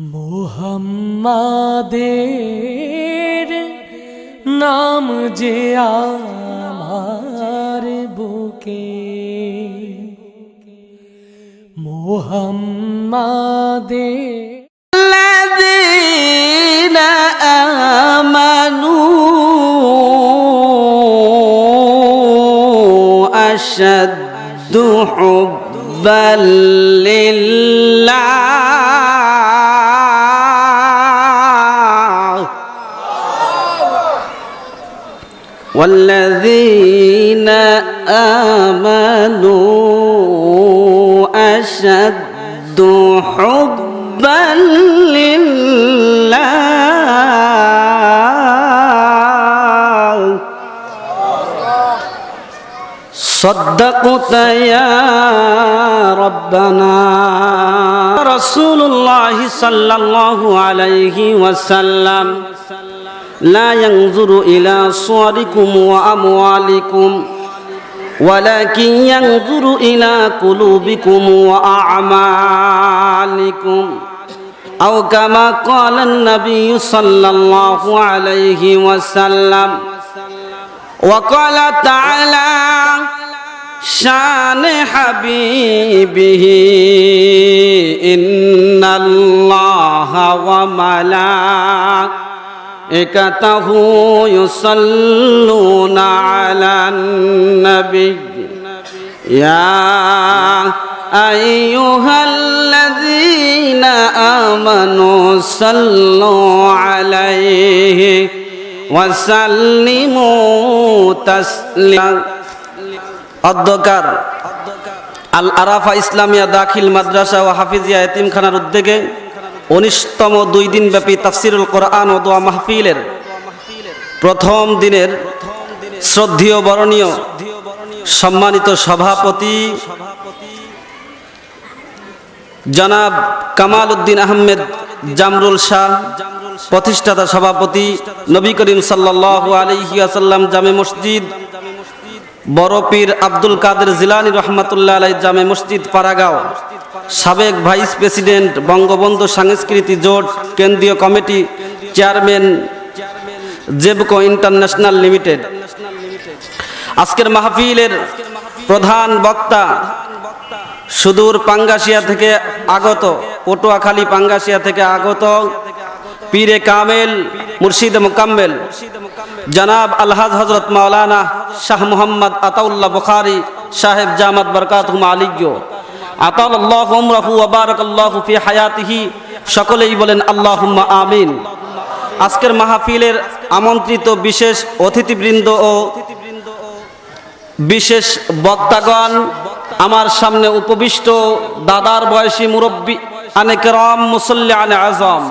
মুহাম্মাদের নাম যে আমার বুকে, মুহাম্মাদের الذين آمنوا أشد حبا لله والذين آمنوا أشد حبا لله صدقت يا ربنا رسول الله صلى الله عليه وسلم لا ينظر إلى صوركم وأموالكم ولكن ينظر إلى قلوبكم وأعمالكم أو كما قال النبي صلى الله عليه وسلم وقال تعالى شان حبيبه إن الله وملائكته يصلون على النبي يا أيها الذين آمنوا صلوا عليه وسلموا تسليما অধ্যকার আল আরাফা ইসলামিয়া দাখিল মাদ্রাসা ও হাফিজিয়া এতিমখানার উদ্যোগে 19তম 2 দিন ব্যাপী তাফসিরুল কোরআন ও দোয়া মাহফিলের প্রথম দিনের শ্রদ্ধেয় বরণীয় সম্মানিত সভাপতি জনাব কামাল উদ্দিন আহমেদ জামরুল শাহ, প্রতিষ্ঠাতা সভাপতি নবী করিম সাল্লাল্লাহু আলাইহি ওয়াসাল্লাম জামে মসজিদ, বড় পীর আব্দুল কাদের জিলানী রহমাতুল্লাহ আলাইহি জামে মসজিদ পাড়াগাঁও, সাবেক ভাইস প্রেসিডেন্ট বঙ্গবন্ধু সাংস্কৃতিক জোট কেন্দ্রীয় কমিটি চেয়ারম্যান জেবকো ইন্টারন্যাশনাল লিমিটেড। আজকের মাহফিলের প্রধান বক্তা সুদূর পাঙ্গাসিয়া থেকে আগত, পটুয়াখালী পাঙ্গাসিয়া থেকে আগত পীরে কামেল মুর্শিদে মুকাম্মেল জনাব আলহাজ হযরত মাওলানা শাহ মুহাম্মদ আতাউল্লাহ বুখারী সাহেব জামাত বরকাতুহুম আলিয়্য আতাল্লাহু উমরাহু ওয়া বারাকাল্লাহু ফি হায়াতিহি। সকলেই বলেন আল্লাহুম্মা আমিন। আজকের মাহফিলের আমন্ত্রিত বিশেষ অতিথিবৃন্দ ও বিশেষ বক্তাগণ, আমার সামনে উপবিষ্ট দাদার বয়সী মুরব্বী আনে কেরাম, মুসল্লি আনে আজম,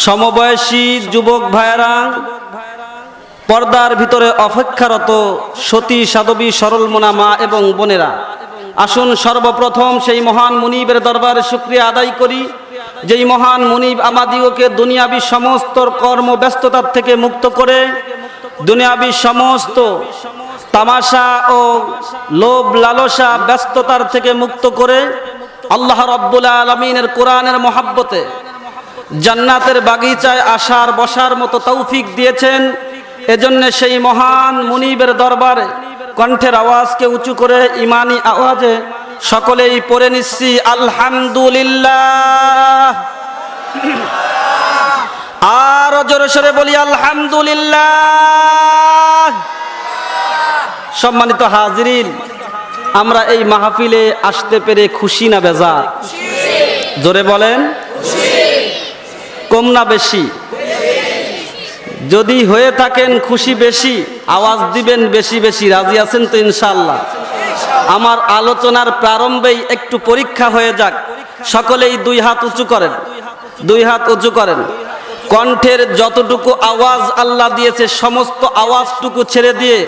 সমবয়সী যুবক ভাইয়েরা, পর্দার ভিতরে অপেক্ষারত সতী সাধবী সরল মোনা মা এবং বোনেরা, আসুন সর্বপ্রথম সেই মহান মুনিবের দরবারে শুকরিয়া আদায় করি, যেই মহান মুনিব আমাদিগকে দুনিয়াবী সমস্ত কর্মব্যস্ততার থেকে মুক্ত করে, দুনিয়াবী সমস্ত তামাশা ও লোভ লালসা ব্যস্ততার থেকে মুক্ত করে আল্লাহ রাব্বুল আলামিনের কোরআনের মহাব্বতে জান্নাতের বাগিচায় আসার বসার মতো তৌফিক দিয়েছেন। এজন্য সেই মহান মুনিবের দরবারে কণ্ঠের আওয়াজকে উঁচু করে ইমানি আওয়াজে সকলেই পড়ে নিচ্ছি আলহামদুলিল্লাহ। আর জোরে সোরে বলি আলহামদুলিল্লাহ। সম্মানিত হাজিরিন, আমরা এই মাহফিলে আসতে পেরে খুশি না বেজার? জোরে বলেন, কম না বেশি? যদি হয়ে থাকেন খুশি বেশি, আওয়াজ দিবেন বেশি বেশি। রাজি আছেন তো ইনশাআল্লাহ? আমার আলোচনার প্রারম্ভেই একটু পরীক্ষা হয়ে যাক। সকলেই 2 হাত উঁচু করেন, 2 হাত উঁচু করেন। কণ্ঠের যতটুকু আওয়াজ আল্লাহ দিয়েছে সমস্ত আওয়াজটুকু ছেড়ে দিয়ে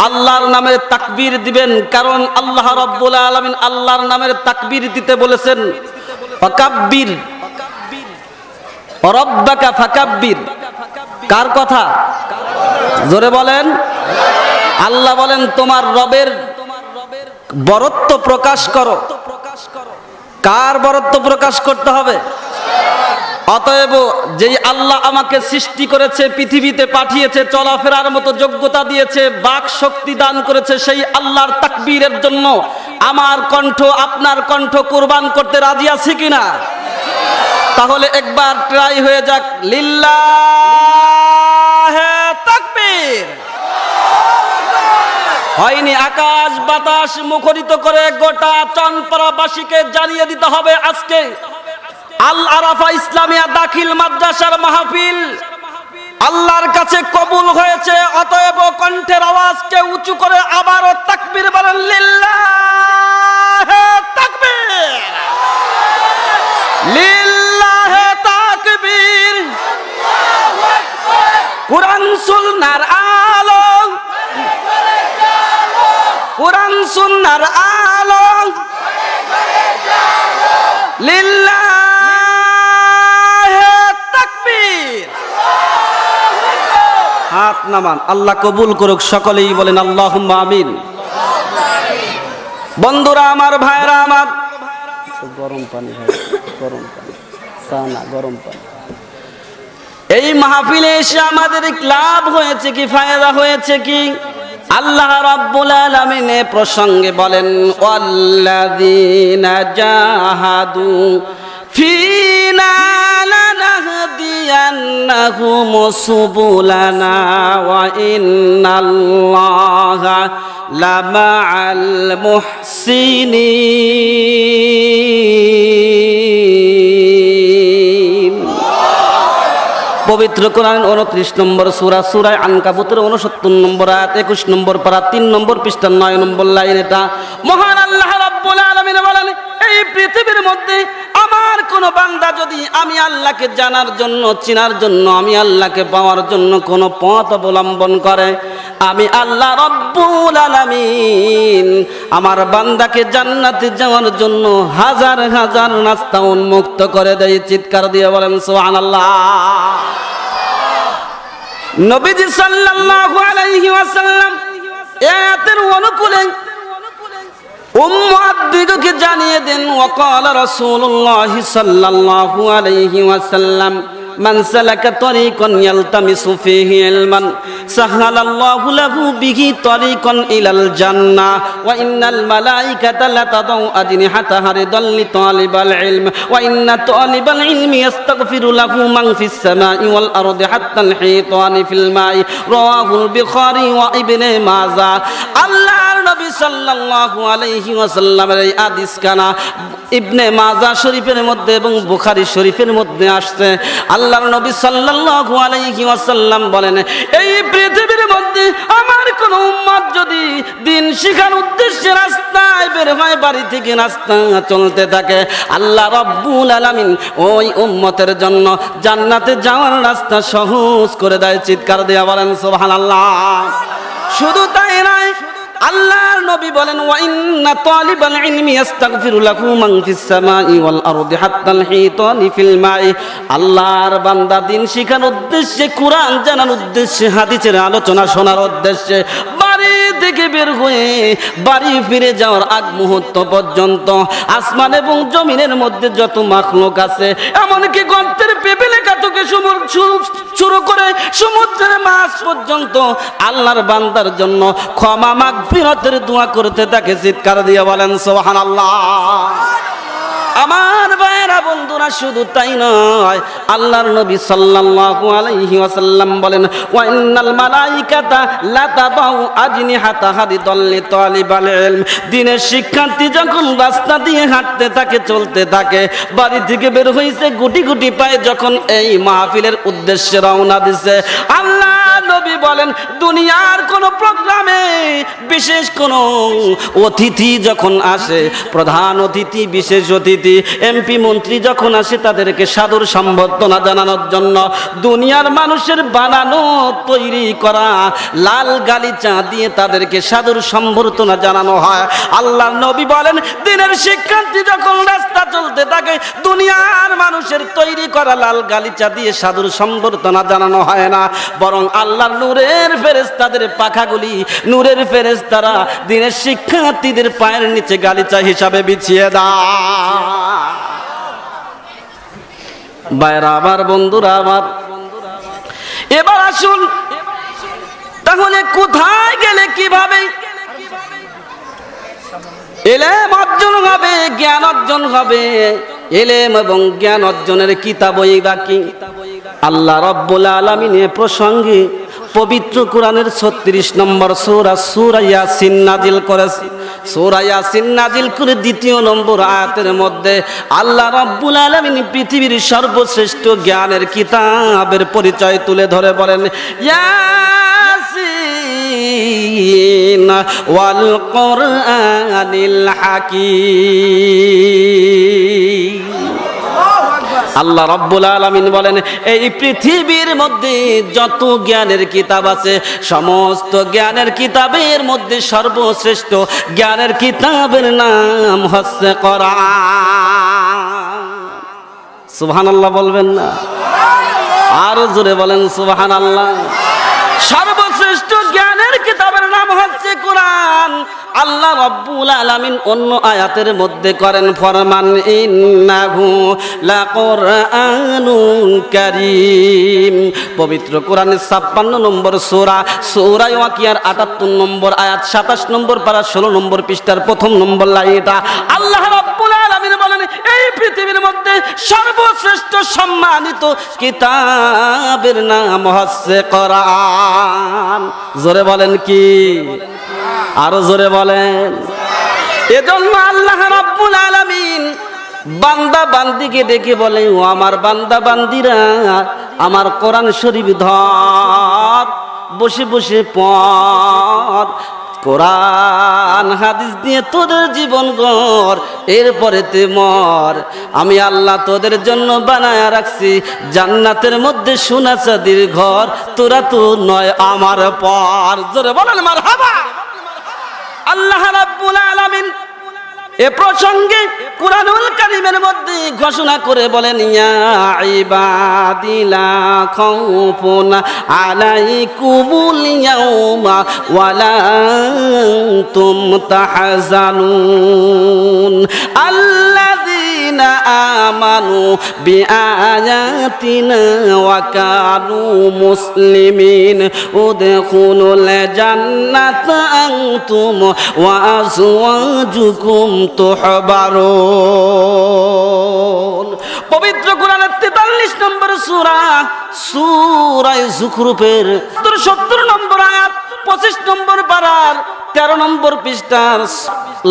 আল্লাহর নামের তাকবীর দিবেন, কারণ আল্লাহ রাব্বুল আলামিন আল্লাহর নামের তাকবীর দিতে বলেছেন। ফাকাব্বির রব্বাকা ফাকাব্বির, কার কথা? জোরে বলেন। আল্লাহ বলেন তোমার রবের বরত্ব প্রকাশ করো। কার বরত্ব প্রকাশ করতে হবে? অতএব যেই আল্লাহ আমাকে সৃষ্টি করেছে, পৃথিবীতে পাঠিয়েছে, চলাফেরার মতো যোগ্যতা দিয়েছে, বাক শক্তি দান করেছে, সেই আল্লাহর তাকবীরের জন্য আমার কণ্ঠ আপনার কণ্ঠ কুরবান করতে রাজি আছে কিনা? তাহলে একবার ট্রাই হয়ে যাক, লিল্লাহে তাকবীর। হয়নি, আকাশ বাতাস মুখরিত করে গোটা চনপাড়াবাসীকে জানিয়ে দিতে হবে আজকে আল আরাফা ইসলামিয়া দাখিল মাদ্রাসার মাহফিল আল্লাহর কাছে কবুল হয়েছে। অতএব কণ্ঠের আওয়াজকে উঁচু করে আবারও তাকবীর বলেন, লিল্লাহে তাকবীর, লিল্লাহে তাকবীর। কুরআন সুন্নাহর আলো, কুরআন সুন্নাহর আলো, লিল্লাহে তাকবীর। হাত নামান, আল্লাহ কবুল করুক। সকলেই বলেন আল্লাহুম্মা আমিন। বন্ধুরা আমার, ভাইরা আমার, গরম পানি ভাই, গরম পানি, সানা গরম পানি। এই মাহফিলে এসে আমাদের লাভ হয়েছে কি, ফায়দা হয়েছে কি? আল্লাহ রাব্বুল আলামিন এ প্রসঙ্গে বলেন, ওয়াল্লাযীনা জাহাদু ফীনা লানাহদিয়ান্নাহুম সুবুলানা ওয়া ইন্নাল্লাহা লামাআল মুহসিনিন। পবিত্র কোরআন 29 নম্বর সূরা, সূরা আনকাবুতের 69 নম্বর আয়াত, 21 নম্বর পারা, 3 নম্বর পৃষ্ঠার 9 নম্বর লাইন। এটা মহান আল্লাহ রাব্বুল আলামিন বলেন, এই পৃথিবীর মধ্যে আমার কোন বান্দা যদি আমি আল্লাহকে জানার জন্য, চিনার জন্য, আমি আল্লাহকে পাওয়ার জন্য কোন পথ অবলম্বন করে, আমি আল্লাহ রাব্বুল আলামিন আমার বান্দাকে জান্নাতে যাওয়ার জন্য হাজার হাজার রাস্তা উন্মুক্ত করে দেয়। চিৎকার দিয়ে বলেন সুবহানাল্লাহ। নবীজি সাল্লাল্লাহু আলাইহি ওয়াসাল্লাম আয়াতের অনুকূলে উম্মাতদিগকে জানিয়ে দেন, ওয়াকালা রাসূলুল্লাহ সাল্লাল্লাহু আলাইহি ওয়াসাল্লাম, মান সালাকা তরিকান ইয়ালতামিসু ফীহি ইলমান সাহালাল্লাহু লাহু বিহি তরিকান ইলাল জান্নাহ ওয়া ইন্নাল মালাইকাতা লাতাদাউ আজনিহাতাহা রিদাল লিতালিবাল ইলম ওয়া ইন্না তালিবাল ইলমি ইস্তাগফিরু লাহু মান ফিস সামাই ওয়াল আরদি হাত্তাল হিতানি ফিল মাই। রাওয়াহুল বুখারী ওয়া ইবনে মাজাহ। আল্লাহর নবী সাল্লাল্লাহু আলাইহি ওয়াসাল্লামের এই হাদিস কানা ইবনে মাজাহ শরীফের মধ্যে এবং বুখারী শরীফের মধ্যে আসছে। আল্লাহর নবী সাল্লাল্লাহু আলাইহি ওয়াসাল্লাম বলেন, এই পৃথিবীর মধ্যে আমার কোন উম্মত যদি দিন শিখার উদ্দেশ্যে রাস্তায় বের হয়, বাড়ি থেকে রাস্তা চলতে থাকে, আল্লাহ রাব্বুল আলামিন ওই উম্মতের জন্য জান্নাতে যাওয়ার রাস্তা সহজ করে দেয়। চিৎকার দিয়ে বলেন সুবহানাল্লাহ। শুধু তাই নয়, আল্লাহর নবী বলেন, ওয়া ইন্না তালিবাল ইলমি ইস্তাগফিরু লাহু মান ফিস সামাই ওয়াল আরদি হাত্তাল হিতানি ফিল মাই। আল্লাহর বান্দা দিন শিখার উদ্দেশ্যে, কুরআন জানার উদ্দেশ্যে, হাদিসের আলোচনা শোনার উদ্দেশ্যে বাড়ি থেকে বের হয়ে বাড়ি ফিরে যাওয়ার আগ মুহূর্ত পর্যন্ত আসমান এবং জমিনের মধ্যে যত মাখলুক আছে, এমনকি গর্তের পেপিলিকা থেকে শুরু করে সমুদ্রের মাছ পর্যন্ত আল্লাহর বান্দার জন্য ক্ষমা মাগফিরাতের দোয়া করতে থাকে। চিৎকার দিয়ে বলেন সুবহানাল্লাহ। আমার ভাইরা বন্ধুরা, শুধু তাই নয়, আল্লাহর নবী সাল্লাল্লাহু আলাইহি ওয়াসাল্লাম বলেন, ওয়া ইন্নাল মালাইকাতা লাতাদাউ আজনিহাতাহা লিতালিবাল ইলম। দিনের শিক্ষার্থী যখন রাস্তা দিয়ে হাঁটতে থাকে, চলতে থাকে, বাড়ি থেকে বের হইছে, গুটি গুটি পায়ে যখন এই মাহফিলের উদ্দেশ্যে রওনা দিছে, আল্লাহ নবী বলেন, দুনিয়ার কোন প্রোগ্রামে বিশেষ কোন অতিথি যখন আসে, প্রধান অতিথি, বিশেষ অতিথি, এমপি মন্ত্রী যখন আসে, তাদেরকে সাদর সম্বর্ধনা জানানোর জন্য দুনিয়ার মানুষের বানানো তৈরি করা লাল গালিচা দিয়ে তাদেরকে সাদর সম্বর্ধনা জানানো হয়। আল্লাহর নবী বলেন, দিনের শিক্ষার্থী যখন রাস্তা চলতে থাকে, দুনিয়ার মানুষের তৈরি করা লাল গালিচা দিয়ে সাদর সম্বর্ধনা জানানো হয় না, বরং আল্লাহর নূরের ফেরেশতাদের পাখাগুলি, নূরের ফেরেশতারা দিনের শিক্ষার্থীদের পায়ের নিচে গালিচা হিসাবে বিছিয়ে দেয়। ভাইরা আমার, বন্ধুরা আমার, এবার আসুন তাহলে কোথায় গেলে কিভাবে ইলম অর্জন হবে, জ্ঞান অর্জন হবে? ইলম এবং জ্ঞান অর্জনের কিতাবই বাকি। আল্লাহ রাব্বুল আলামিনের প্রসঙ্গে পবিত্র কোরআনের 36 নম্বর সূরা ইয়াসিন নাজিল করেছে। সূরা ইয়াসিন নাজিল করে 2 নম্বর আয়াতের মধ্যে আল্লাহ রাব্বুল আলামিন পৃথিবীর সর্বশ্রেষ্ঠ জ্ঞানের কিতাবের পরিচয় তুলে ধরে বলেন, ইয়াসিন ওয়াল কোরআনিল হাকীম। আল্লাহ রাব্বুল আলামিন বলেন, এই পৃথিবীর মধ্যে যত জ্ঞানের কিতাব আছে, সমস্ত জ্ঞানের কিতাবের মধ্যে সর্বশ্রেষ্ঠ জ্ঞানের কিতাবের নাম হচ্ছে কোরআন। সুবহানাল্লাহ বলবেন না? আরো জোরে বলেন সুবহানাল্লাহ। সর্বশ্রেষ্ঠ জ্ঞানের কিতাবের নাম হচ্ছে কোরআন। আল্লাহ রাব্বুল আলামিন অন্য আয়াতের মধ্যে করেন ফরমান, ইন্নাহু লাকুরআনুন কারীম। পবিত্র কোরআনের 56 নম্বর সূরা ওয়াকিয়ার 78 নম্বর আয়াত, 27 নম্বর পারা 16 নম্বর পৃষ্ঠার 1 নম্বর লাইনটা আল্লাহ রাব্বুল আলামিন বলেন, এই পৃথিবীর মধ্যে সর্বশ্রেষ্ঠ সম্মানিত কিতাবের নাম হচ্ছে কোরআন। জোরে বলেন কি? আরো জোরে বলেন। এজন্য আল্লাহ রাব্বুল আলামিন বান্দা বান্দিকে ডেকে বলে, ও আমার বান্দা বান্দিরা, আমার কোরআন শরীফ ধর, বসে বসে পড়, কোরআন হাদিস দিয়ে তোদের জীবন গড়, এরপরে তে মর। আমি আল্লাহ তোদের জন্য বানায়া রাখছি জান্নাতের মধ্যে সোনা চাঁদির ঘর, তোরা তো নয় আমার পর। জোরে বলেন মারহাবা। আল্লাহ রাব্বুল আলামিন এ প্রসঙ্গে কুরআনুল কারীমের মধ্যে ঘোষণা করে বলেন, ইয়া ইবাদি লা খাউফুন আলাইকুমুল ইয়াউমা ওয়ালা আনতুম তাহজানুন আল্লাযীনা আমানু বিআয়াতিনা ওয়া কানু মুসলিমিন উদখুলুল জান্নাতা আনতুম ওয়া আজওয়াজুকুম তুহবারুন। পবিত্র কোরআনের 43 নম্বর সূরা যুখরুফের 70 নম্বর আয়াত, 25 নম্বর পারার 13 নম্বর পৃষ্ঠার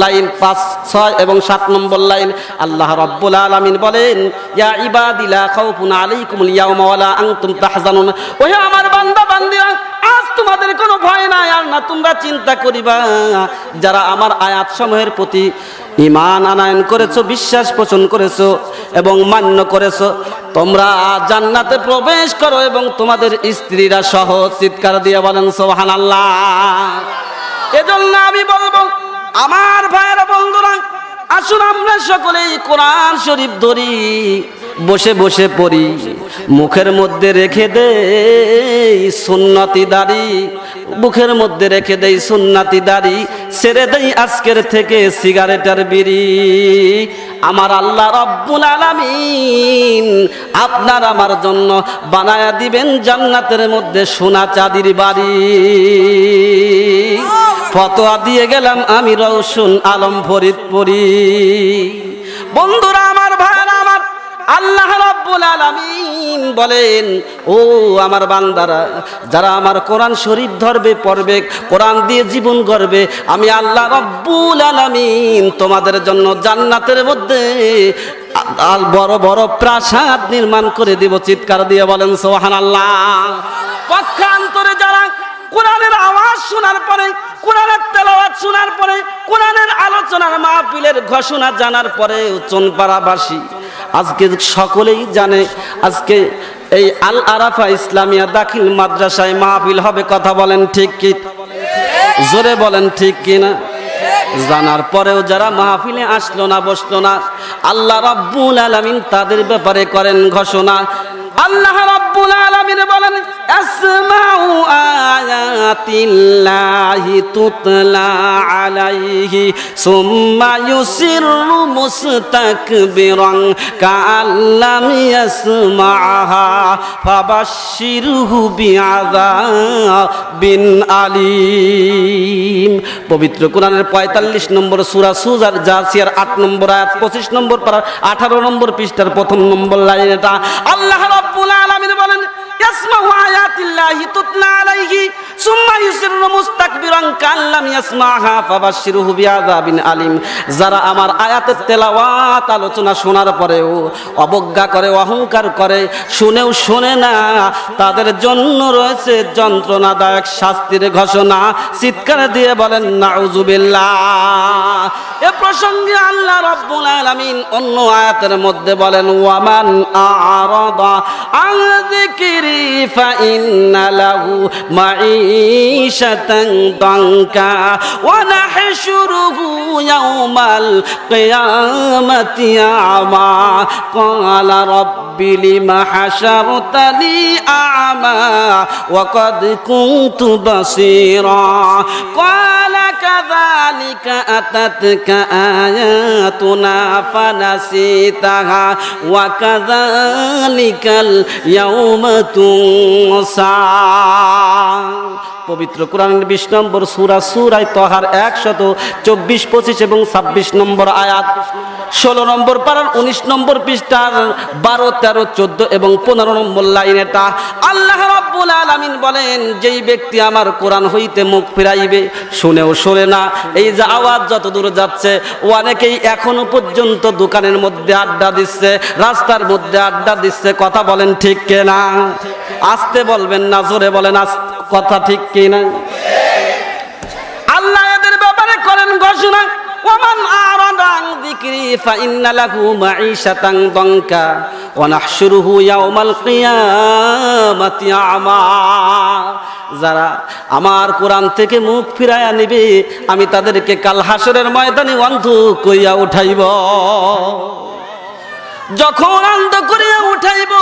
লাইন 5, 6 এবং 7 নম্বর লাইন আল্লাহ রাব্বুল আলামিন বলেন, ইয়া ইবাদি লা খাউফুন আলাইকুমুল ইয়াওমা ওয়ালা আনতুম তাহজানুন। ওহে আমার বান্দা বান্দিরা, আজ তোমাদের কোনো ভয় নাই আর না তোমরা চিন্তা করিবা। যারা আমার আয়াত সমূহের প্রতি ঈমান আনয়ন করেছো, বিশ্বাস পোষণ করেছো এবং মান্য করেছো, তোমরা জান্নাতে প্রবেশ করো এবং তোমাদের স্ত্রীরা সহ। চিৎকার দিয়ে বলেন সুবহানাল্লাহ। এজন্য আমি বলবো, আমার ভাইয়েরা বন্ধুরা, আসুন আমরা সকলেই কোরআন শরীফ ধরি, বসে বসে পড়ি, মুখের মধ্যে রেখে দেই সুন্নতি দাড়ি, মুখের মধ্যে রেখে দেই সুন্নতি দাড়ি, ছেড়ে দেই আজকের থেকে সিগারেটের বিড়ি। আমার আল্লাহ রাব্বুল আলামিন আপনার আমার জন্য বানায়া দিবেন জান্নাতের মধ্যে সোনা চাঁদির বাড়ি। ফতোয়া দিয়ে গেলাম আমি রওশন আলম ফরিদপুরি। বন্ধুরা আমার, ভাইরা আমার, আল্লাহ রাব্বুল আলামিন বলেন, ও আমার বান্দারা, যারা আমার কোরআন শরীফ ধরবে, পড়বে, কোরআন দিয়ে জীবন গড়বে, আমি আল্লাহ রাব্বুল আলামিন তোমাদের জন্য জান্নাতের মধ্যে বড় বড় প্রাসাদ নির্মাণ করে দিব। চিৎকার দিয়ে বলেন সুবহানাল্লাহ। পক্ষান্তরে যারা কোরআনের আওয়াজ শোনার পরে, কোরআনের তেলাওয়াত শোনার পরে, কোরআনের আলোচনার মাহফিলের ঘোষণা জানার পরে চনপাড়াবাসী আজকে সকলেই জানে, আজকে এই আল আরাফা ইসলামিয়া দাখিল মাদ্রাসায় মাহফিল হবে। কথা বলেন ঠিক কি? জোরে বলেন ঠিক কিনা? জানার পরেও যারা মাহফিলে আসলো না, বসলো না, আল্লাহ রাব্বুল আলামিন তাদের ব্যাপারে করেন ঘোষণা। আল্লাহ রাব্বুল আলামিন বলেন, আসমাউ আয়াতিল্লাহি তুতলা আলাইহি সুম্মা ইউসিরু মুস্তাকবিরান কাল্লাম ইয়াসমাহা ফাবাশশিরহু বিআযাবিন আলীম। পবিত্র কোরআনের ৪৫ নম্বর সূরা সূরার জাসিয়ার ৮ নম্বর আয়াত ২৫ নম্বর পারার ১৮ নম্বর পৃষ্ঠার প্রথম নম্বর লাইন। এটা আল্লাহ রাব্বুল আলামিন বলেন, ইয়াসমাউ আয়াতিল্লাহি তুতলা আলাইহি সুম্মা ইউসিরু মুস্তাকবিরান কাল্লাম ইয়াসমাহা ফাবাশশিরহু বিআযাবিন আলীম। যারা আমার আয়াতের তেলাওয়াত আলোচনা শোনার পরেও অবজ্ঞা করে, অহংকার করে, শুনেও শোনে না, তাদের জন্য রয়েছে যন্ত্রণাদায়ক শাস্তির ঘোষণা। চিৎকার দিয়ে বলেন নাউযুবিল্লাহ। এ প্রসঙ্গে আল্লাহ রাব্বুল আলামিন অন্য আয়াতের মধ্যে বলেন, ওয়ামান আ'রাদা আন যিকরি ফাইন্না লাহু মাঈশাতান দানকা ওয়া নাহশুরুহু ইয়াওমাল কিয়ামাতি আ'মা ক্বালা রাব্বি লিমা হাশারতানি আ'মা ওয়া ক্বাদ কুনতু বাসীরা ক্বালা কাযালিকা আতাতকা আয়াতুনা ফানাসিতাহা ওয়া কাযালিকাল ইয়াওমা তুনসা। পবিত্র কোরআনের ২০ নম্বর সূরা সূরায়ে তাহার ১২৪, ২৫ এবং ২৬ নম্বর আয়াত, ১৬ নম্বর পারার ১৯ নম্বর পৃষ্ঠার ১২, ১৩, ১৪ এবং ১৫ নম্বর লাইন। এটা আল্লাহ রাব্বুল আলামিন বলেন, যেই ব্যক্তি আমার কোরআন হইতে মুখ ফিরাইবে, শুনেও শোনে না। এই যে আওয়াজ যত দূর যাচ্ছে, অনেকেই এখনো পর্যন্ত দোকানের মধ্যে আড্ডা দিচ্ছে, রাস্তার মধ্যে আড্ডা দিচ্ছে। কথা বলেন ঠিক কিনা? আস্তে বলবেন না, জোরে বলেন কথা ঠিক কিনা? আল্লাহ এদের ব্যাপারে করেন ঘোষণা, ওয়ামান আ'রাদা আন যিকরি ফাইন্না লাহু মাঈশাতান দানকা ওয়া নাহশুরুহু ইয়াওমাল কিয়ামাতি আ'মা। যারা আমার কোরআন থেকে মুখ ফিরায়া নিবে, আমি তাদেরকে কাল হাসরের ময়দানে অন্ধ কইয়া উঠাইব। যখন অন্ধ করিয়া উঠাইব,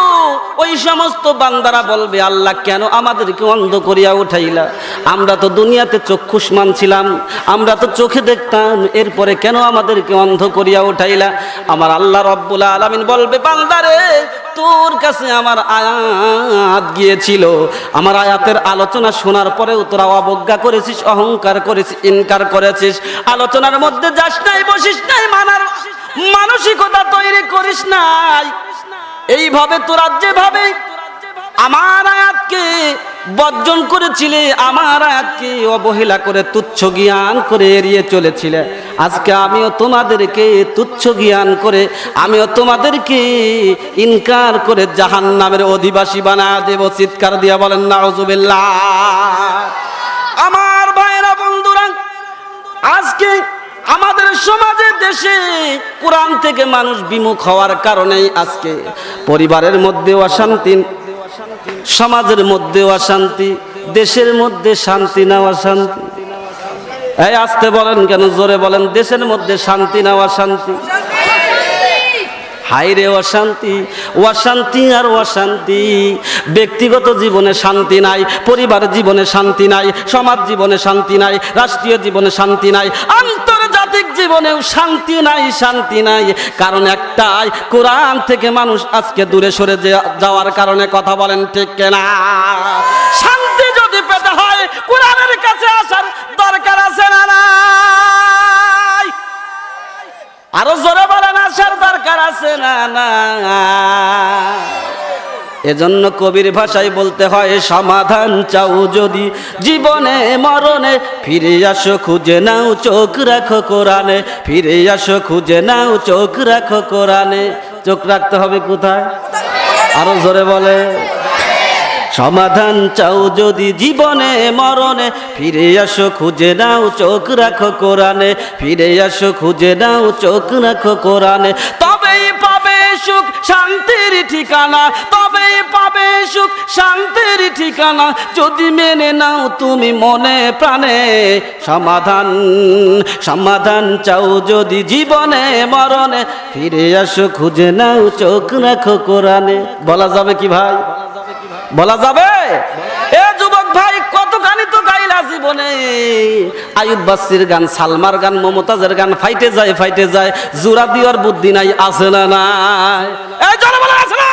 ওই সমস্ত বান্দারা বলবে, আল্লাহ কেন আমাদেরকে অন্ধ করিয়া উঠাইলা? আমরা তো দুনিয়াতে চক্ষুষ্মান ছিলাম, আমরা তো চোখে দেখতাম, এরপরে কেন আমাদেরকে অন্ধ করিয়া উঠাইলা? আমার আল্লাহ রাব্বুল আলামিন বলবে, বান্দারে, তোর কাছে আমার আয়াত গিয়েছিল, আমার আয়াতের আলোচনা শোনার পরেও তোরা অবজ্ঞা করেছিস, অহংকার করেছিস, ইনকার করেছিস। আলোচনার মধ্যে যাস নাই, বসিস নাই, মানার মানসিকতা তৈরি করিস নাই। এইভাবে তোরা যেভাবে আমার আয়াতকে বর্জন করেছিলে, আমার আয়াতকে অবহেলা করে, তুচ্ছ জ্ঞান করে এড়িয়ে চলেছিলে, আজকে আমিও তোমাদেরকে তুচ্ছ জ্ঞান করে, আমিও তোমাদেরকে ইনকার করে জাহান্নামের অধিবাসী বানায় দেব। চিৎকার দিয়া বলেন নাউযুবিল্লাহ। আমার ভাইরা, বন্ধুরা, আজকে আমাদের সমাজে, দেশে কোরআন থেকে মানুষ বিমুখ হওয়ার কারণেই আজকে পরিবারের মধ্যে অশান্তি, সমাজের মধ্যে অশান্তি, দেশের মধ্যে শান্তি না অশান্তি? এই আস্তে বলেন কেন, জোরে বলেন। দেশের মধ্যে শান্তি না অশান্তি? হাইরে অশান্তি, অশান্তি আর অশান্তি। ব্যক্তিগত জীবনে শান্তি নাই, পরিবার জীবনে শান্তি নাই, সমাজ জীবনে শান্তি নাই, রাষ্ট্রীয় জীবনে শান্তি নাই, আন্তর্জাতিক জীবনেও শান্তি নাই, শান্তি নাই। কারণ একটাই, কোরআন থেকে মানুষ আজকে দূরে সরে যাওয়ার কারণে। কথা বলেন ঠিক কিনা? শান্তি যদি পেতে হয়, কোরআনের কাছে আসার দরকার আছে না নাই? আরো জোরে বলেন, আসার দরকার আছে না না? এজন্য কবির ভাষায় বলতে হয়, সমাধান চাও যদি জীবনে মরণে, ফিরে আসো খুঁজে নাও, চোখ রাখো কোরআনে। ফিরে আসো খুঁজে নাও, চোখ রাখো কোরআনে। চোখ রাখতে হবে কোথায়? আরো জোরে বলে। সমাধান চাও যদি জীবনে মরণে, ফিরে আসো খুঁজে নাও, চোখ রাখো কোরআনে। ফিরে আসো খুঁজে নাও, চোখ রাখো কোরআনে। তবেই পাবে সুখ শান্তির ঠিকানা, তবেই পাবে সুখ শান্তির ঠিকানা, যদি মেনে নাও তুমি মনে প্রাণে। সমাধান, সমাধান চাও যদি জীবনে মরণে, ফিরে আসো খুঁজে নাও, চোখ রাখো কোরআনে। বলা যাবে কি ভাই? বলা যাবে? এ যুবক ভাই, কত গানই তো গাইলা জীবনে। আয়ুব বাচ্চির গান, সালমার গান, মমতাজের গান, ফাইটে যায়, জোড়া দিওয়ার বুদ্ধি নাই, আছে না নাই? এই জোরে বলে আছে না?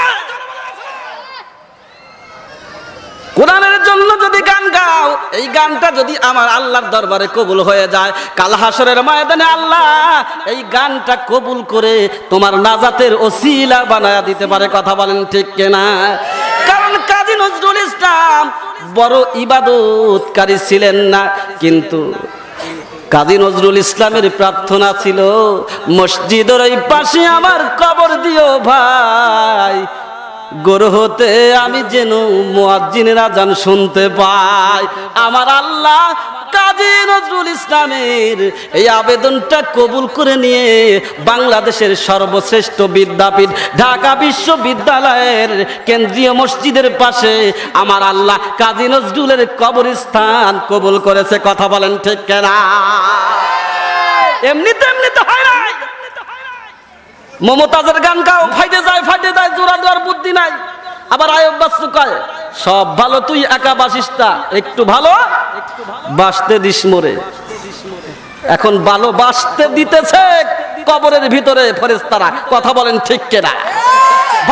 কোরআনের জন্য যদি গান গাও, এই গানটা যদি আমার আল্লাহর দরবারে কবুল হয়ে যায়, কাল হাসরের ময়দানে আল্লাহ এই গানটা কবুল করে তোমার নাজাতের ওসিলা বানায়া দিতে পারে। কথা বলেন ঠিক কিনা? কারণ কাজী নজরুল ইসলাম বড় ইবাদতকারী ছিলেন না, কিন্তু কাজী নজরুল ইসলামের প্রার্থনা ছিল, মসজিদের এই পাশে আমার কবর দিও ভাই, গরহতে আমি যেন মুয়াজ্জিনের আযান শুনতে পাই। আমার আল্লাহ কাজী নজরুল ইসলামের এই আবেদনটা কবুল করে নিয়ে বাংলাদেশের সর্বশ্রেষ্ঠ বিদ্যাপীঠ ঢাকা বিশ্ববিদ্যালয়ের কেন্দ্রীয় মসজিদের পাশে আমার আল্লাহ কাজী নজরুলের কবরস্থান কবুল করেছে। কথা বলেন ঠিক কিনা? এমনিতে হয় না। মমতাজের গান গাও, ফাইটে যায়, জোড়া দেওয়ার বুদ্ধি নাই। আবার আয়ুব বাচ্চু কয়, সব ভালো তুই একা বাসিস না, একটু ভালো বাসতে দিস মোরে। এখন ভালো বাসতে দিতেছে কবরের ভিতরে ফেরেশতারা। কথা বলেন ঠিক কিনা?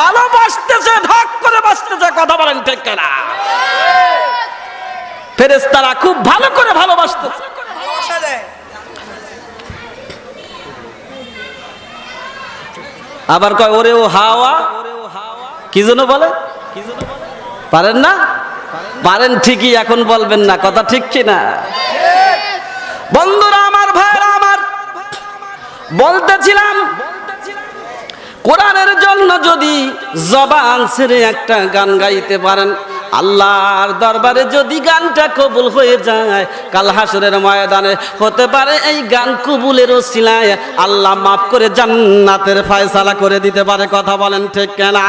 ভালো বাসতেছে, ঢক করে বাসতেছে। কথা বলেন ঠিক কিনা? ফেরেশতারা খুব ভালো করে ভালোবাসতেছে। আবার কয়, ওরে ও হাওয়া, কি যেন বলে? পারেন না? পারেন ঠিকই, এখন বলবেন না। কথা ঠিক কিনা? বন্ধুরা আমার, ভাইরা আমার, বলতেছিলাম কোরআনের জন্য যদি জবান ছেড়ে একটা গান গাইতে পারেন, আল্লাহর দরবারে যদি গানটা কবুল হয়ে যায়, কাল হাসরের ময়দানে হতে পারে এই গান কবুলের ওসিলায় আল্লাহ মাফ করে জান্নাতের ফয়সালা করে দিতে পারে। কথা বলেন ঠিক কিনা?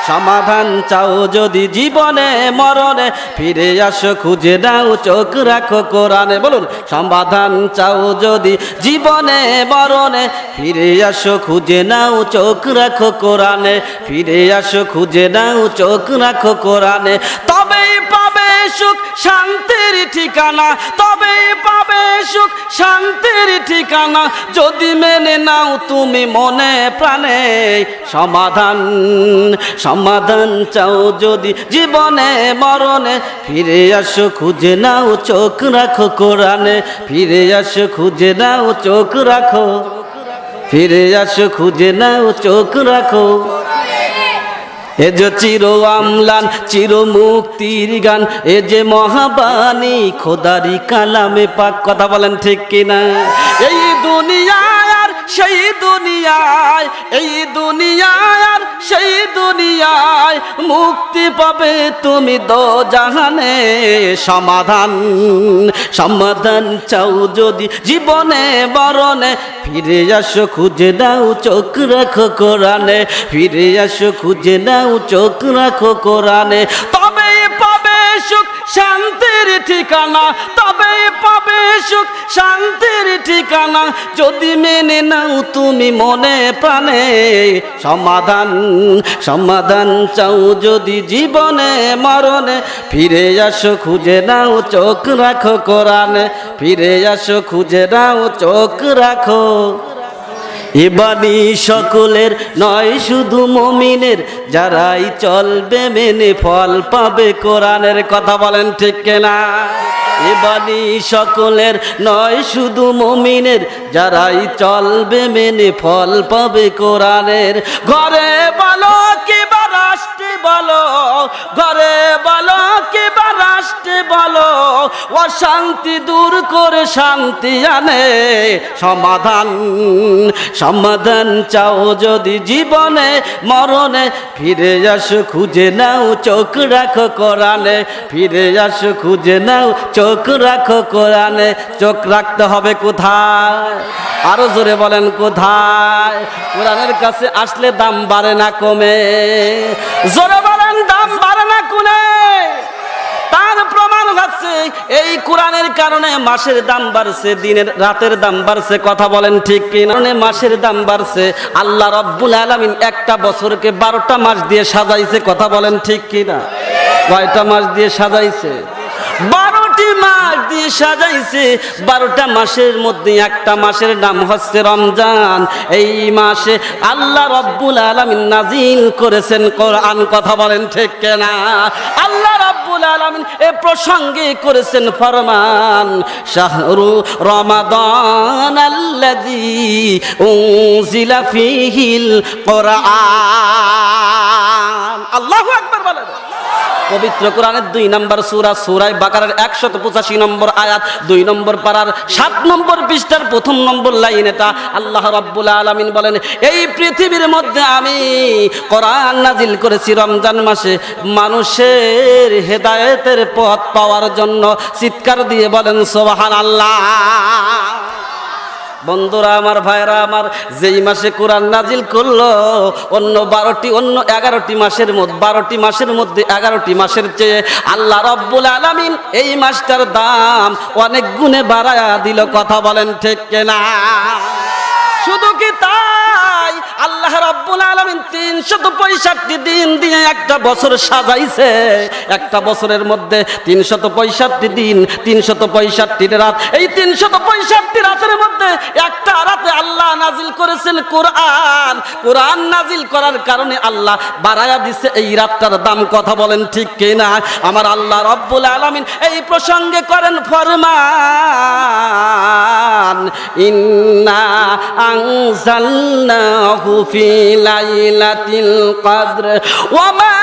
সমাধান চাও যদি জীবনে মরণে, ফিরে আসো খুঁজে নাও চোখ রাখো কোরআনে। বলুন, সমাধান চাও যদি জীবনে মরণে, ফিরে আসো খুঁজে নাও চোখ রাখো কোরআনে, ফিরে আসো খুঁজে নাও চোখ রাখো কোরআনে। তবেই পাবে সুখ শান্তির ঠিকানা, তবেই পাবে সুখ শান্তির ঠিকানা, যদি মেনে নাও তুমি মনে প্রাণে। সমাধান চাও যদি জীবনে মরণে, ফিরে আসো খুঁজে নাও চোখ রাখো কোরআনে, ফিরে আসো খুঁজে নাও চোখ রাখো, ফিরে আসো খুঁজে নাও চোখ রাখো। এ যে চির আমলান চির মুক্তির গান, এ যে মহাবাণী খোদারি কালামে পাক। কথা বলেন ঠিক কিনা? এই দুনিয়ায় আর সেই দুনিয়ায়, এই দুনিয়ায় আর সেই দুনিয়ায় মুক্তি পাবে তুমি দোজাহানে। সমাধান চাও যদি জীবনে মরণে, ফিরে আসো খুঁজে নাও চোখ রাখো কোরআনে, ফিরে আসো খুঁজে নাও চোখ রাখো কোরআনে। তবেই পাবে সুখ শান্তির ঠিকানা, তবেই পাবে সুখ শান্তির ঠিকানা, যদি মেনে নাও তুমি মনে প্রাণে। সমাধান চাও যদি জীবনে মরণে, ফিরে আসো খুঁজে নাও চোখ রাখো কোরআনে, ফিরে আসো খুঁজে নাও চোখ রাখো। এ বাণী সকলের নয় শুধু মুমিনের, যারাই চলবে মেনে ফল পাবে কোরআনের। কথা বলেন ঠিক কিনা? এ বাণী সকলের নয় শুধু মুমিনের, যারাই চলবে মেনে ফল পাবে কোরআনের। ঘরে বলো কিবা রাষ্ট্রে বলো, ঘরে বলো কিবা রাষ্ট্রে বলো, অশান্তি দূর করে শান্তি আনে। সমাধান চাও যদি জীবনে মরণে, ফিরে আসো খুঁজে নাও চোখ রাখো কোরআনে, ফিরে আসো খুঁজে নাও চোখ রাখো কোরআনে। চোখ রাখতে হবে কোথায়? আরো জোরে বলেন কোথায়? কোরআনের কাছে আসলে দাম বাড়ে না কমে? জোরে বলেন, দাম বাড়ে না কমে? তার প্রমাণ হচ্ছে এই কোরআনের কারণে মাসের দাম বাড়ছে, দিনের রাতের দাম বাড়ছে। কথা বলেন ঠিক কিনা? মাসের দাম বাড়ছে। আল্লাহ রাব্বুল আলামিন একটা বছরকে 12টা মাস দিয়ে সাজাইছে। কথা বলেন ঠিক কিনা? কয়টা মাস দিয়ে সাজাইছে? 12টি মাস দিয়ে সাজাইছে। 12টা মাসের মধ্যে একটা মাসের নাম হচ্ছে রমজান। এই মাসে আল্লাহ রব্বুল আলামিন নাজিল করেছেন কোরআন। কথা বলেন ঠিক কিনা? আল্লাহ রব্বুল আলামিন এ প্রসঙ্গে করেছেন ফরমান, শাহরু রমাদান আল্লাযী উনজিলা ফীহিল কোরআন। আল্লাহু আকবার বলেন। পবিত্র কোরআনের 2 নম্বর সূরা সূরা বাকারার 185 নম্বর আয়াত 2 নম্বর পারার 7 নম্বর পৃষ্ঠার 1 নম্বর লাইন। এটা আল্লাহ রাব্বুল আলামিন বলেন, এই পৃথিবীর মধ্যে আমি কোরআন নাজিল করেছি রমজান মাসে মানুষের হেদায়েতের পথ পাওয়ার জন্য। চিৎকার দিয়ে বলেন সুবহানাল্লাহ। বন্ধুরা আমার, ভাইরা আমার, যেই মাসে কোরআন নাজিল করলো অন্য 11টি মাসের মধ্যে 12টি মাসের মধ্যে 11টি মাসের চেয়ে আল্লাহ রব্বুল আলামিন এই মাসটার দাম অনেক গুণে বাড়ায়া দিল। কথা বলেন ঠিক কিনা? শুধু কি তাই, আল্লাহ রাব্বুল আলামিন 365 দিন দিয়ে একটা বছর সাজাইছে। একটা বছরের মধ্যে 365 দিন, 365 রাত। এই 365 রাতের মধ্যে একটা রাতে আল্লাহ নাজিল করেছেন কোরআন। কোরআন নাজিল করার কারণে আল্লাহ বাড়ায়া দিছে এই রাতটার দাম। কথা বলেন ঠিক কিনা? আমার আল্লাহ রাব্বুল আলামিন এই প্রসঙ্গে করেন ফরমান, ইন্না আনজালনাহু ফি লাইলাতিল কদর ওয়া মা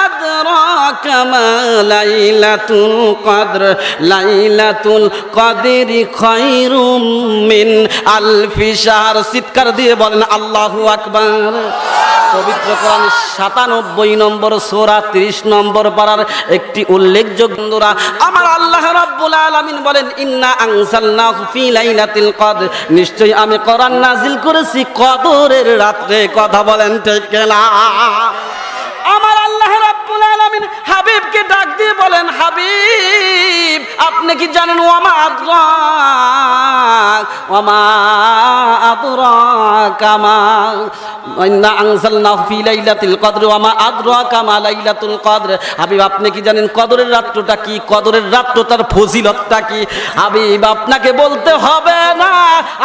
আদরাকা মা লাইলাতুল কদর লাইলাতুল কদরি খায়রুম মিন আলফি শাহর। চিৎকার দিয়ে বলেন আল্লাহু আকবার। পবিত্র কোরআনের 97 নম্বর সূরা 30 নম্বর পারার একটি উল্লেখযোগ্য বন্ধুরা আমার আল্লাহ রাব্বুল আলামিন বলেন, ইন্না আনজালনাহু ফি লাইলাতিল কদর, নিশ্চয়ই আমি কোরআন নাজিল করেছি কদরের রাতে। কথা বলেন ঠিক কিনা? আমার আল্লাহ রাব্বুল আলামিন হাবিবকে ডাক দিয়ে বলেন, হাবিব আপনি কি জানেন ওয়ামা আদরাকা মা ইন্না আনজালনাহু ফি লাইলাতিল কদর ওয়া মা আদরাকা মা লাইলাতুল কদর। হাবিব আপনি কি জানেন কদরের রাতটা কি? কদরের রাতটার ফজিলতটা কি? হাবিব আপনাকে বলতে হবে না,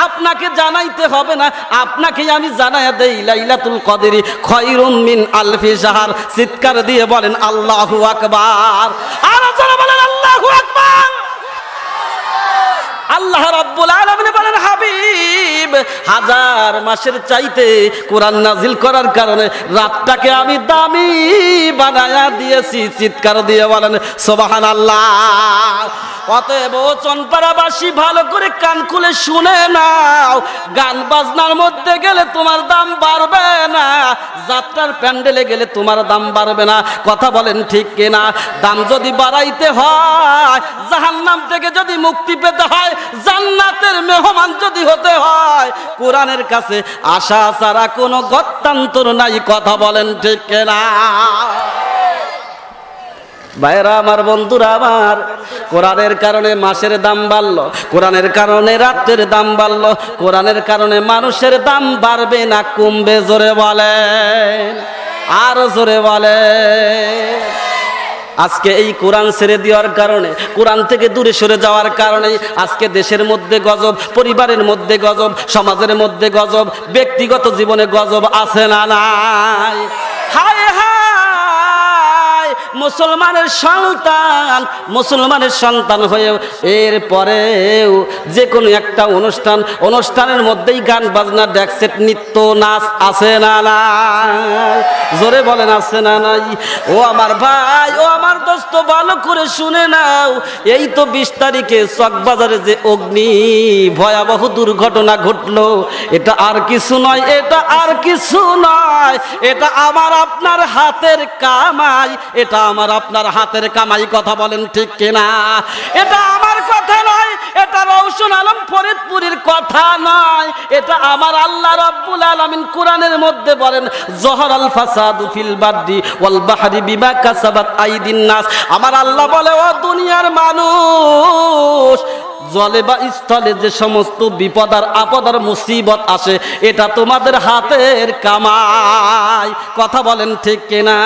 আপনাকে জানাইতে হবে না, আপনাকে আমি জানায়া দেই লাইলাতুল কদরি খায়রুম মিন আলফি শাহর। চিৎকার দিয়ে বলেন আল্লাহু আকবার। আর যারা বলেন আল্লাহু আকবার। আল্লাহ রাব্বুল আলামিন বলেন, হাবিব 1000 মাসের চাইতে কোরআন নাজিল করার কারণে রাতটাকে আমি দামি বানায়া দিয়েছি। চিৎকার দিয়ে বলেন সুবহানাল্লাহ। অতএব চনপাড়াবাসী ভালো করে কান খুলে শুনে নাও, গান বাজনার মধ্যে গেলে তোমার দাম বাড়বে না, যাত্রার প্যান্ডেলে গেলে তোমার দাম বাড়বে না। কথা বলেন ঠিক কিনা? দাম যদি বাড়াইতে হয়, জাহান্নাম থেকে যদি মুক্তি পেতে হয়, জান্নাতের মেহমান যদি হতে হয়, কোরআনের কাছে আশা ছাড়া কোনো গত্যান্তর নাই। কথা বলেন ঠিক কিনা? ভাইরা আমার, বন্ধুরা আমার, কোরআনের কারণে মাসের দাম বাড়লো, কোরআনের কারণে রাতের দাম বাড়লো, কোরআনের কারণে মানুষের দাম বাড়বে না কমবে? জোরে বলেন, আর জোরে বলেন। আজকে এই কোরআন ছেড়ে দেওয়ার কারণে, কোরআন থেকে দূরে সরে যাওয়ার কারণে আজকে দেশের মধ্যে গজব, পরিবারের মধ্যে গজব, সমাজের মধ্যে গজব, ব্যক্তিগত জীবনে গজব আছে না নাই? হায় হায়, মুসলমানের সন্তান হয়েও এরপরেও যে কোনো একটা অনুষ্ঠানের মধ্যেই গান বাজনা, ড্যাকসেট, নৃত্য, নাচ আছে না নাই? জোরে বলেন আছে না নাই? ও আমার ভাই, ও আমার দোস্ত, ভালো করে শুনে নাও। এই তো 20 তারিখে চকবাজারে যে অগ্নি ভয়াবহ দুর্ঘটনা ঘটলো, এটা আর কিছু নয়, এটা আর কিছু নয়, এটা আমার আপনার হাতের কামাই, এটা আমার আপনার হাতের কামাই। কথা বলেন ঠিক কিনা? এটা আমার কথা নয়, এটা রওশন আলম ফরিদপুরের কথা নয়, এটা আমার আল্লাহ রাব্বুল আলামিন কোরআনের মধ্যে বলেন, জহরাল ফাসাদু ফিল বাররি ওয়াল বাহরি বিমা কাসাবাত আইদিন নাস। আমার আল্লাহ বলে, ও দুনিয়ার মানুষ, জলে বা স্থলে যে সমস্ত বিপদ আর আপদ আর মুসিবত আসে, এটা তোমাদের হাতের কামাই। কথা বলেন ঠিক কিনা?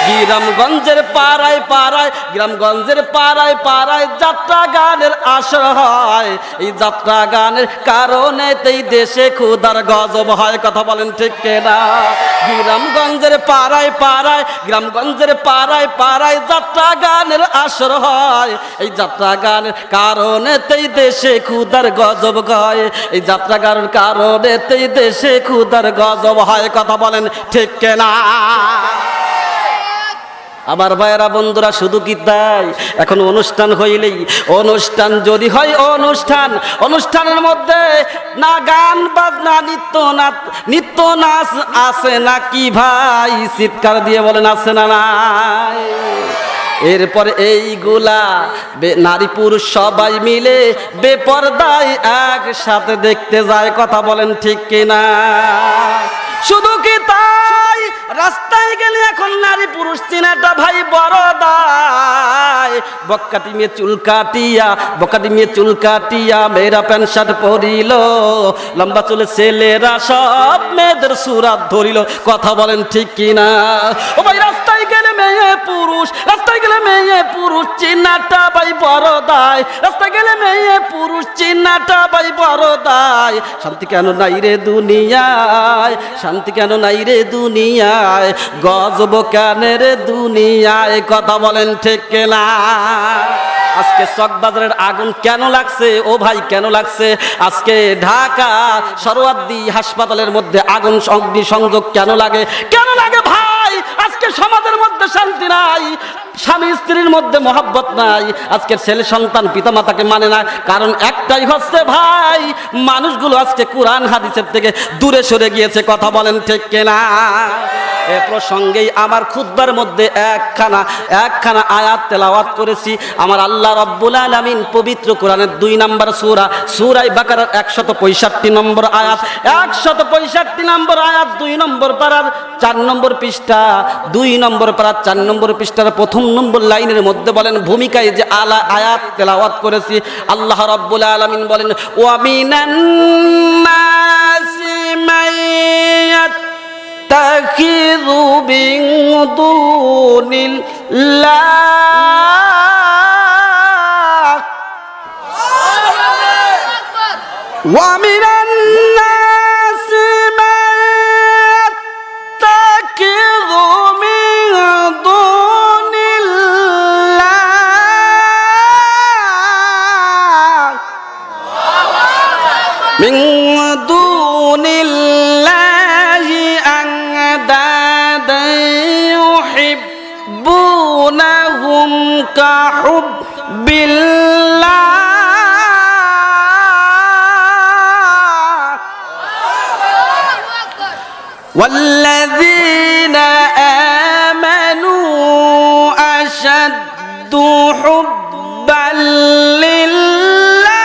গ্রামগঞ্জের পাড়ায় পাড়ায়, গ্রামগঞ্জের পাড়ায় পাড়ায় যাত্রা গানের আসর হয়। এই যাত্রা গানের কারণেতেই দেশে ক্ষুধার গজব হয়। কথা বলেন ঠিক কিনা? গ্রামগঞ্জের পাড়ায় পাড়ায়, গ্রামগঞ্জের পাড়ায় পাড়ায় যাত্রা গানের আসর হয়। এই যাত্রা গানের কারণেতেই দেশে ক্ষুধার গজব হয়। এই যাত্রা গানের কারণেতেই দেশে ক্ষুধার গজব হয়। কথা বলেন ঠিক কিনা? আমার ভাইয়েরা বন্ধুরা, শুধু কি তাই? এখন অনুষ্ঠান হইলেই, অনুষ্ঠান যদি হয় অনুষ্ঠান, অনুষ্ঠানের মধ্যে না গান বাজনা, নিত্য নাচ আছে নাকি ভাই? চিৎকার দিয়ে বলেন আছে না নাই? এরপর এইগুলা নারী পুরুষ সবাই মিলে বেপরদায় একসাথে দেখতে যায়। কথা বলেন ঠিক কিনা? শুধু কি তাই? রাস্তায় গেলে এখন নারী পুরুষ চিনাটা ভাই বড় দায়। বক্কাটি মেয়ে চুল কাটিয়া, বক্কাটি মেয়ে চুল কাটিয়া মেয়েরা প্যান্ট শার্ট পরিল, লম্বা চুলে ছেলেরা সব মেয়েদের সুরাত ধরিল। কথা বলেন ঠিক কিনা? ও ভাই, রাস্তায় গেলে মেয়ে পুরুষ, রাস্তায় গেলে মেয়ে পুরুষ চিনাটা ভাই বড় দায়। রাস্তায় গেলে মেয়ে পুরুষ চিনাটা ভাই বড় দায়। শান্তি কেন নাই রে দুনিয়ায়? শান্তি কেন নাই রে দুনিয়ায়? গজব কেন রে দুনিয়ায়? কথা বলেন ঠিক কিনা? আজকে চকবাজারের আগুন কেন লাগছে ও ভাই, কেন লাগছে? আজকে ঢাকা সরওয়ার্দী হাসপাতালের মধ্যে আগুন অগ্নি সংযোগ কেন লাগে? কেন লাগে ভাই? আজকে সমাজের মধ্যে শান্তি নাই, স্বামী স্ত্রীর মধ্যে মহব্বত নাই, আজকের ছেলে সন্তান পিতামাতাকে মানে না। কারণ একটাই হচ্ছে ভাই, মানুষগুলো আজকে কোরআন হাদিসের থেকে দূরে সরে গিয়েছে। কথা বলেন ঠিক কিনা? এ প্রসঙ্গেই আমার খুতবার মধ্যে একখানা আয়াত তেলাওয়াত করেছি। আমার আল্লাহ রাব্বুল আলামিন পবিত্র কোরআনের 2 নম্বর সূরা, সূরা বাকারার 165 নম্বর আয়াত, 165 নম্বর আয়াত, 2 নম্বর পারার 4 নম্বর পৃষ্ঠা, 2 নম্বর পারার 4 নম্বর পৃষ্ঠার 1 নম্বর লাইনের মধ্যে বলেন ভূমিকায় যে আয়াত তেলাওয়াত করেছি। আল্লাহ রাব্বুল আলামিন বলেন, ওয়া মিনান নাসি মাইয়াত তাখিযু মিন দুনিল্লাহ ওয়া মিনান নাসি মান তাখিযু মিন দুনিল্লাহ মিন দুনিল্লাহি আনদাদা ইউহিব্বুনাহুম কাহুব্বিল্লাহ والذين آمنوا أشد حبا لله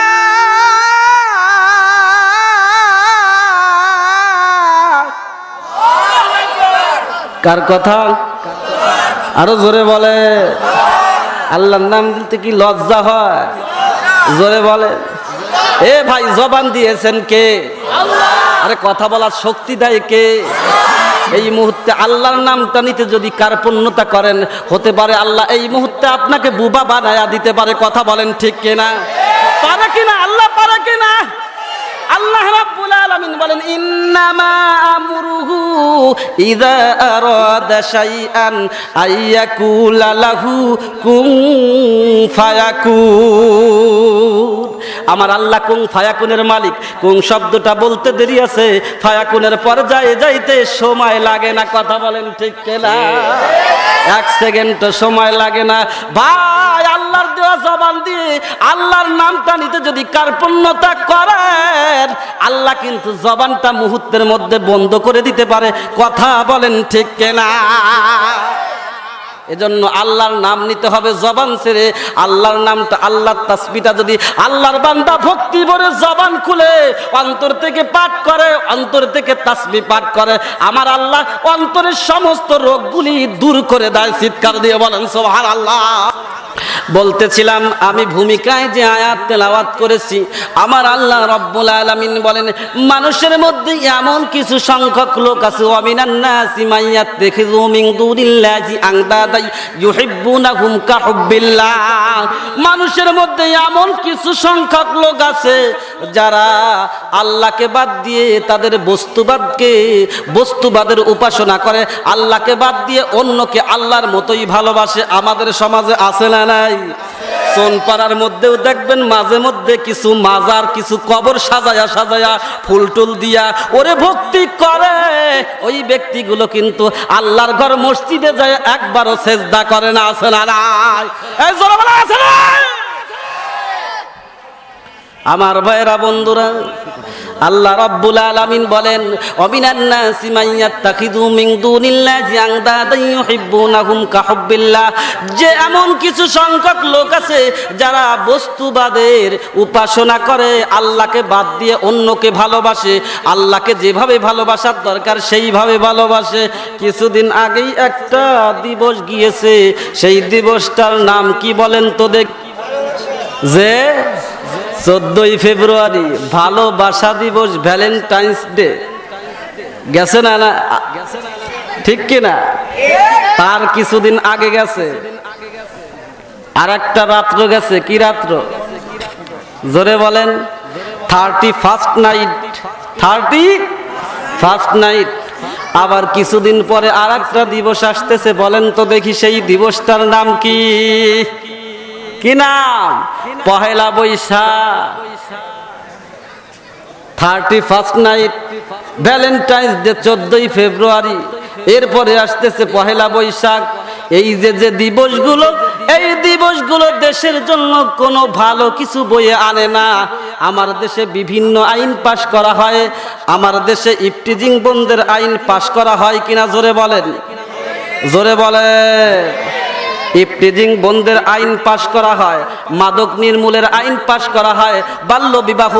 কার কথা? আরো জোরে বলে। আল্লাহর নাম দিতে কি লজ্জা হয়? জোরে বলে। এ ভাই, জবান দিয়েছেন কে? আল্লাহ। আরে কথা বলার শক্তি দেয় কে? এই মুহূর্তে আল্লাহর নামটা নিতে যদি কার্পণ্যতা করেন, হতে পারে আল্লাহ এই মুহূর্তে আপনাকে বুবা বানায়া দিতে পারে। কথা বলেন ঠিক কিনা? পারে কিনা? আল্লাহ পারে কিনা? আল্লাহ রাব্বুল আলামিন বলেন, ইন্নামা আমরুহু ইযা আরাদা শাইআন আইয়াকুলা লাহু কুন ফায়াকুন। আমার আল্লাহ কুন ফায়াকুনের মালিক। কুন শব্দটা বলতে দেরি আছে, ফায়াকুনের পর্যায়ে যাইতে সময় লাগে না। কথা বলেন ঠিক কিনা? 1 সেকেন্ড সময় লাগে না ভাই। আল্লাহর দেওয়া জবান দিয়ে আল্লাহর নামটা নিতে যদি কার্পণ্যতা করেন, আল্লাহ কিন্তু জবানটা মুহূর্তের মধ্যে বন্ধ করে দিতে পারে। কথা বলেন ঠিক কিনা? এজন্য আল্লাহর নাম নিতে হবে জবান ছেড়ে। আল্লাহর নামটা, আল্লাহর তাসবিহটা যদি আল্লাহর বান্দা ভক্তি ভরে জবান খুলে অন্তর থেকে পাঠ করে, অন্তর থেকে তাসবিহ পাঠ করে, আমার আল্লাহ অন্তরের সমস্ত রোগগুলি দূর করে দেয়। চিৎকার দিয়ে বলেন সুবহানাল্লাহ। বলতেছিলাম আমি ভূমিকায় যে আয়াত তেলাওয়াত করেছি, আমার আল্লাহ রাব্বুল আলামিন বলেন মানুষের মধ্যে এমন কিছু সংখ্যক লোক আছে ওয়ামিনান নাসি মাইয়াত্তাখিযু মিন দুনিল্লাহি আনদাদা ইউহিব্বুনাহুম কাহুব্বিল্লাহ। মানুষের মধ্যে এমন কিছু সংখ্যক লোক আছে যারা আল্লাহকে বাদ দিয়ে তাদের বস্তুবাদের উপাসনা করে, আল্লাহকে বাদ দিয়ে অন্যকে আল্লাহর মতোই ভালোবাসে। আমাদের সমাজে আছে না নাই? সোনপাড়ার মধ্যেও দেখবেন মাঝে মধ্যে কিছু মাজার, কিছু কবর সাজায়া ফুল টুল দিয়া ওরে ভক্তি করে। ওই ব্যক্তিগুলো কিন্তু আল্লাহর ঘর মসজিদে যায় একবারও সেজদা করে না। আছে না নাই? এই জোরে বলা আছে না? আমার ভাইরা বন্ধুরা, আল্লাহ রাব্বুল আলামিন বলেন ওয়ামিনান নাসি মাইয়াত্তাখিযু মিন দুনিল্লাহি আনদাদা ইউহিব্বুনাহুম কাহুব্বিল্লাহ। যে এমন কিছু সংখ্যক লোক আছে যারা বস্তুবাদের উপাসনা করে, আল্লাহকে বাদ দিয়ে অন্যকে ভালোবাসে, আল্লাহকে যেভাবে ভালোবাসার দরকার সেইভাবে ভালোবাসে। কিছুদিন আগেই একটা দিবস গিয়েছে, সেই দিবসটার নাম কি বলেন তো দেখ? যে 14ই ফেব্রুয়ারি ভালোবাসা দিবস, ভ্যালেন্টাইন্স ডে গেছে না? না ঠিক কিনা? তার কিছুদিন আগে গেছে আর একটা রাত্র গেছে। কি রাত্র? জোরে বলেন। 31st night. 31st night. আবার কিছুদিন পরে আর একটা দিবস আসতেছে, বলেন তো দেখি সেই দিবসটার নাম কি? কি নাম? Pohela Boishakh. 31st night, Valentine's day 14ই ফেব্রুয়ারি, এরপরে আসতেছে পহেলা বৈশাখ। এই যে দিবসগুলো, এই দিবসগুলো দেশের জন্য কোনো ভালো কিছু বয়ে আনে না। আমার দেশে বিভিন্ন আইন পাশ করা হয়, আমার দেশে ইফটিজিং বন্ধের আইন পাশ করা হয় কিনা জোরে বলেন, জোরে বলেন। ইফটিজিং বন্ধের আইন পাশ করা হয়, মাদক নির্মূলের আইন পাশ করা হয়, বাল্য বিবাহ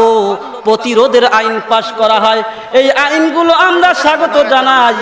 প্রতিরোধের আইন পাশ করা হয়। এই আইনগুলো আমরা স্বাগত জানাই।